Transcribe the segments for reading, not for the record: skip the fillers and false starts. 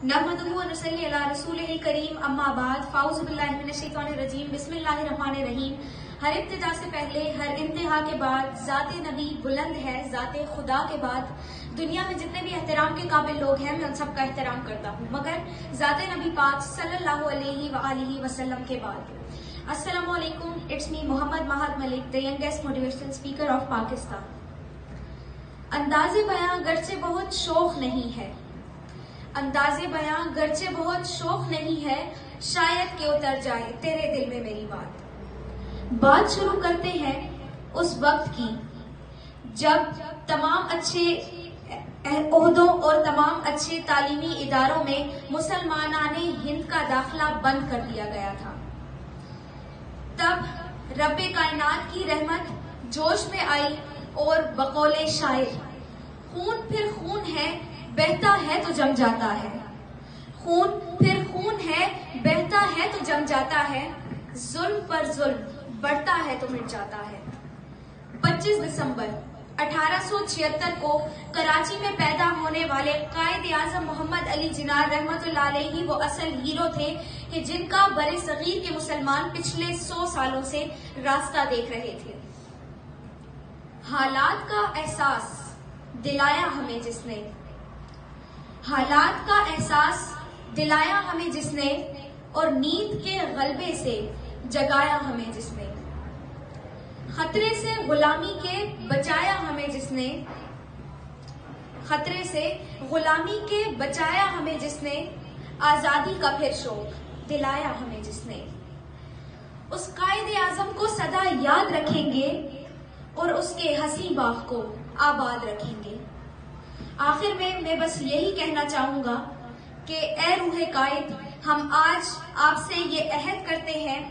नहमदुहु व नसल्ली अला रसूलिहिल करीम अम्मा बाद फ़ाऊज़ु बिल्लाहि मिनश शैतानिर रजीम बिस्मिल्लाहिर रहमानिर रहीम। हर इब्तिदा से पहले हर इंतहा के बाद ज़ाते नबी बुलंद है, ज़ाते खुदा के बाद दुनिया में जितने भी एहतराम के काबिल लोग हैं मैं उन सब का एहतराम करता हूँ, मगर ज़ाते नबी पाक सल्लल्लाहु अलैहि व आलिहि वसल्लम के बाद। अस्सलामु अलैकुम, it's me Mohammad Mahad Malik, the youngest motivational speaker of Pakistan. अंदाज़े बयां गर्चे बहुत शौक नहीं है, अंदाज़े बयां गर्चे बहुत शौक नहीं है, शायद कि उतर जाए तेरे दिल में मेरी बात शुरू करते हैं उस वक्त की जब तमाम अच्छे ओहदों और तमाम अच्छे तालीमी इदारों में मुसलमानाने हिंद का दाखिला बंद कर दिया गया था। तब रब्बे कायनात की रहमत जोश में आई और बकौले शायर, खून फिर खून है बहता है तो जम जाता है, खून फिर खून है बहता है तो जम जाता है, जुल्म पर जुल्म बढ़ता है तो मिट जाता है। 25 दिसंबर 1876 को कराची में पैदा होने वाले कायद आजम मोहम्मद अली जिन्ना रहमतुल्लाह अलैहि वो असल हीरो थे कि जिनका बरे सगीर के मुसलमान पिछले 100 सालों से रास्ता देख रहे थे। हालात का एहसास दिलाया हमें जिसने, हालात का एहसास दिलाया हमें जिसने, और नींद के गलबे से जगाया हमें जिसने, खतरे से गुलामी के बचाया हमें जिसने, खतरे से गुलामी के बचाया हमें जिसने, आजादी का फिर शौक दिलाया हमें जिसने। उस कायदे आजम को सदा याद रखेंगे और उसके हसी बाग को आबाद रखेंगे। आखिर में मैं बस यही कहना चाहूंगा कि ए रूहे कायद, हम आज आपसे ये अहद करते हैं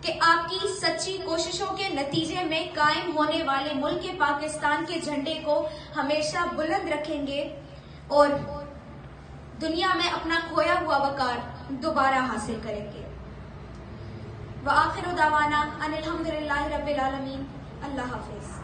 कि आपकी सच्ची कोशिशों के नतीजे में कायम होने वाले मुल्क पाकिस्तान के झंडे को हमेशा बुलंद रखेंगे और दुनिया में अपना खोया हुआ वकार दोबारा हासिल करेंगे। व आखिर दावाना अनिल हम्दुलिल्लाहि रब्बिल आलमीन। अल्लाह हाफिज।